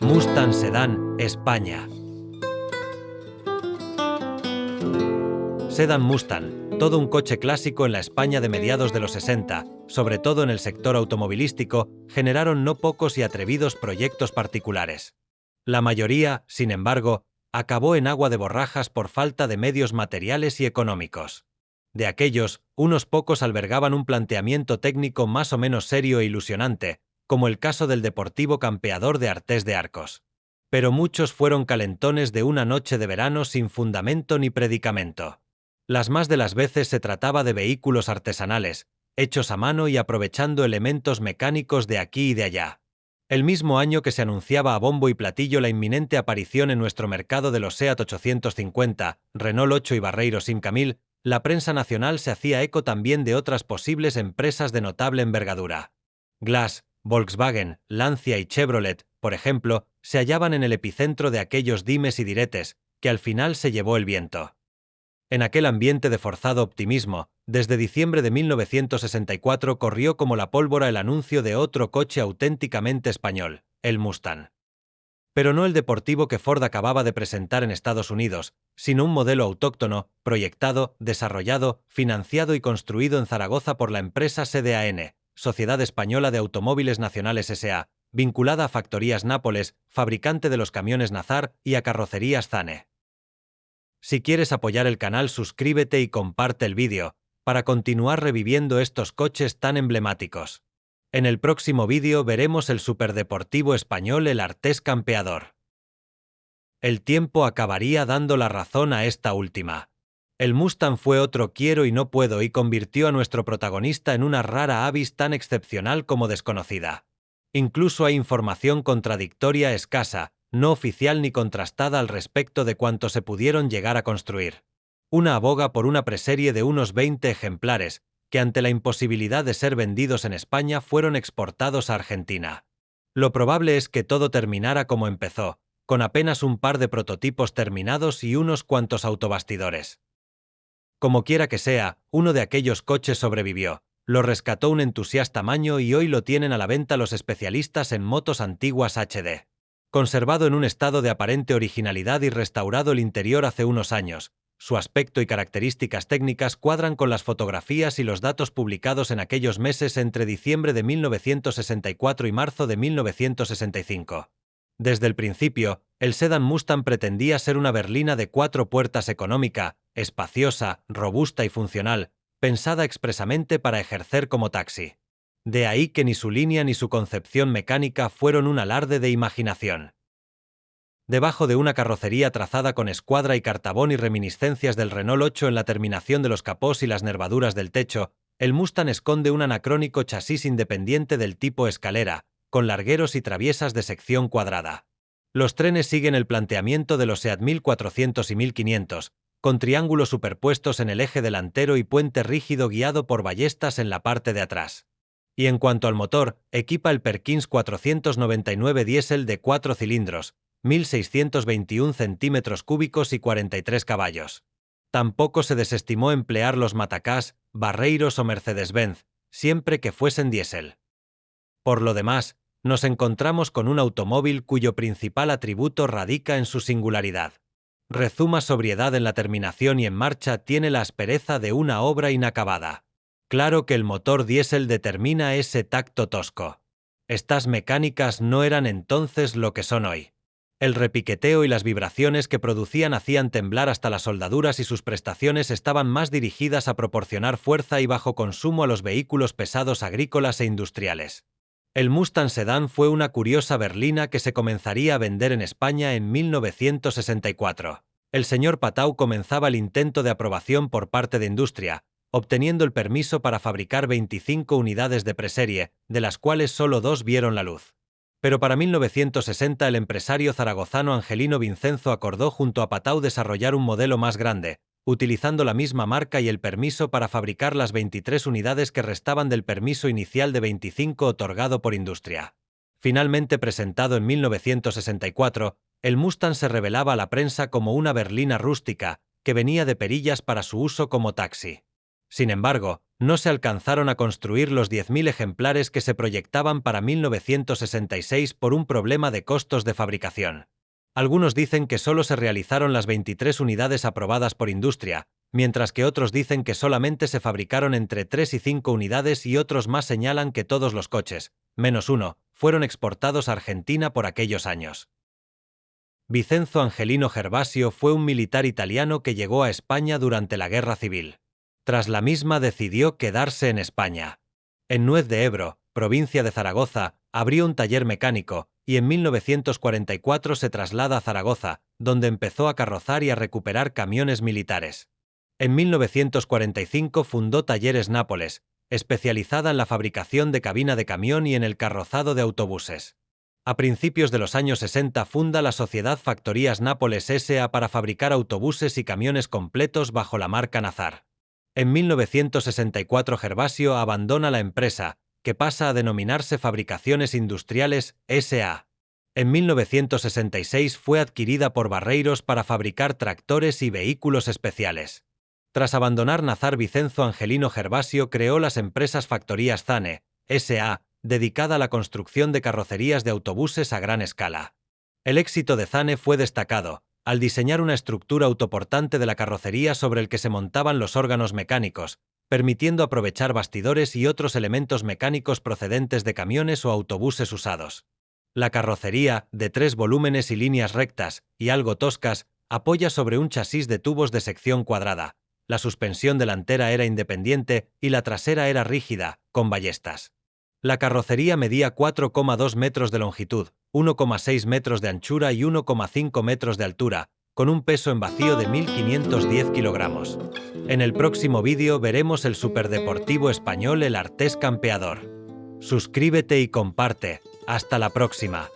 Mustang Sedán, España. Sedán Mustang, todo un coche clásico en la España de mediados de los 60, sobre todo en el sector automovilístico, generaron no pocos y atrevidos proyectos particulares. La mayoría, sin embargo, acabó en agua de borrajas por falta de medios materiales y económicos. De aquellos, unos pocos albergaban un planteamiento técnico más o menos serio e ilusionante, como el caso del Deportivo Campeador de Artés de Arcos. Pero muchos fueron calentones de una noche de verano sin fundamento ni predicamento. Las más de las veces se trataba de vehículos artesanales, hechos a mano y aprovechando elementos mecánicos de aquí y de allá. El mismo año que se anunciaba a bombo y platillo la inminente aparición en nuestro mercado de los SEAT 850, Renault 8 y Barreiro Simca 1000, la prensa nacional se hacía eco también de otras posibles empresas de notable envergadura. Glass, Volkswagen, Lancia y Chevrolet, por ejemplo, se hallaban en el epicentro de aquellos dimes y diretes, que al final se llevó el viento. En aquel ambiente de forzado optimismo, desde diciembre de 1964 corrió como la pólvora el anuncio de otro coche auténticamente español, el Mustang. Pero no el deportivo que Ford acababa de presentar en Estados Unidos, sino un modelo autóctono, proyectado, desarrollado, financiado y construido en Zaragoza por la empresa SDAN, Sociedad Española de Automóviles Nacionales S.A., vinculada a Factorías Nápoles, fabricante de los camiones Nazar, y a Carrocerías Zane. Si quieres apoyar el canal, suscríbete y comparte el vídeo, para continuar reviviendo estos coches tan emblemáticos. En el próximo vídeo veremos el superdeportivo español, el Artés Campeador. El tiempo acabaría dando la razón a esta última. El Mustang fue otro quiero y no puedo y convirtió a nuestro protagonista en una rara avis tan excepcional como desconocida. Incluso hay información contradictoria escasa, no oficial ni contrastada al respecto de cuánto se pudieron llegar a construir. Una aboga por una preserie de unos 20 ejemplares, que ante la imposibilidad de ser vendidos en España fueron exportados a Argentina. Lo probable es que todo terminara como empezó, con apenas un par de prototipos terminados y unos cuantos autobastidores. Como quiera que sea, uno de aquellos coches sobrevivió, lo rescató un entusiasta maño y hoy lo tienen a la venta los especialistas en motos antiguas HD. Conservado en un estado de aparente originalidad y restaurado el interior hace unos años, su aspecto y características técnicas cuadran con las fotografías y los datos publicados en aquellos meses entre diciembre de 1964 y marzo de 1965. Desde el principio, el Sedán Mustang pretendía ser una berlina de 4 puertas económica, espaciosa, robusta y funcional, pensada expresamente para ejercer como taxi. De ahí que ni su línea ni su concepción mecánica fueron un alarde de imaginación. Debajo de una carrocería trazada con escuadra y cartabón y reminiscencias del Renault 8 en la terminación de los capós y las nervaduras del techo, el Mustang esconde un anacrónico chasis independiente del tipo escalera, con largueros y traviesas de sección cuadrada. Los trenes siguen el planteamiento de los SEAT 1400 y 1500, con triángulos superpuestos en el eje delantero y puente rígido guiado por ballestas en la parte de atrás. Y en cuanto al motor, equipa el Perkins 499 diésel de 4 cilindros, 1.621 centímetros cúbicos y 43 caballos. Tampoco se desestimó emplear los matacás, Barreiros o Mercedes-Benz, siempre que fuesen diésel. Por lo demás, nos encontramos con un automóvil cuyo principal atributo radica en su singularidad. Rezuma sobriedad en la terminación y en marcha tiene la aspereza de una obra inacabada. Claro que el motor diésel determina ese tacto tosco. Estas mecánicas no eran entonces lo que son hoy. El repiqueteo y las vibraciones que producían hacían temblar hasta las soldaduras y sus prestaciones estaban más dirigidas a proporcionar fuerza y bajo consumo a los vehículos pesados agrícolas e industriales. El Mustang Sedán fue una curiosa berlina que se comenzaría a vender en España en 1964. El señor Patau comenzaba el intento de aprobación por parte de industria, obteniendo el permiso para fabricar 25 unidades de preserie, de las cuales solo 2 vieron la luz. Pero para 1960 el empresario zaragozano Angelino Vincenzo acordó junto a Patau desarrollar un modelo más grande, utilizando la misma marca y el permiso para fabricar las 23 unidades que restaban del permiso inicial de 25 otorgado por industria. Finalmente presentado en 1964, el Mustang se revelaba a la prensa como una berlina rústica, que venía de perillas para su uso como taxi. Sin embargo, no se alcanzaron a construir los 10.000 ejemplares que se proyectaban para 1966 por un problema de costos de fabricación. Algunos dicen que solo se realizaron las 23 unidades aprobadas por industria, mientras que otros dicen que solamente se fabricaron entre 3 y 5 unidades y otros más señalan que todos los coches, menos uno, fueron exportados a Argentina por aquellos años. Vincenzo Angelino Gervasio fue un militar italiano que llegó a España durante la Guerra Civil. Tras la misma decidió quedarse en España. En Nuez de Ebro, provincia de Zaragoza, abrió un taller mecánico, y en 1944 se traslada a Zaragoza, donde empezó a carrozar y a recuperar camiones militares. En 1945 fundó Talleres Nápoles, especializada en la fabricación de cabina de camión y en el carrozado de autobuses. A principios de los años 60 funda la sociedad Factorías Nápoles S.A. para fabricar autobuses y camiones completos bajo la marca Nazar. En 1964 Gervasio abandona la empresa, que pasa a denominarse Fabricaciones Industriales S.A. En 1966 fue adquirida por Barreiros para fabricar tractores y vehículos especiales. Tras abandonar Nazar, Vincenzo Angelino Gervasio creó las empresas Factorías Zane, S.A., dedicada a la construcción de carrocerías de autobuses a gran escala. El éxito de Zane fue destacado, al diseñar una estructura autoportante de la carrocería sobre el que se montaban los órganos mecánicos, permitiendo aprovechar bastidores y otros elementos mecánicos procedentes de camiones o autobuses usados. La carrocería, de 3 volúmenes y líneas rectas, y algo toscas, apoya sobre un chasis de tubos de sección cuadrada. La suspensión delantera era independiente y la trasera era rígida, con ballestas. La carrocería medía 4,2 metros de longitud, 1,6 metros de anchura y 1,5 metros de altura, con un peso en vacío de 1.510 kilogramos. En el próximo vídeo veremos el superdeportivo español el Artés Campeador. Suscríbete y comparte. Hasta la próxima.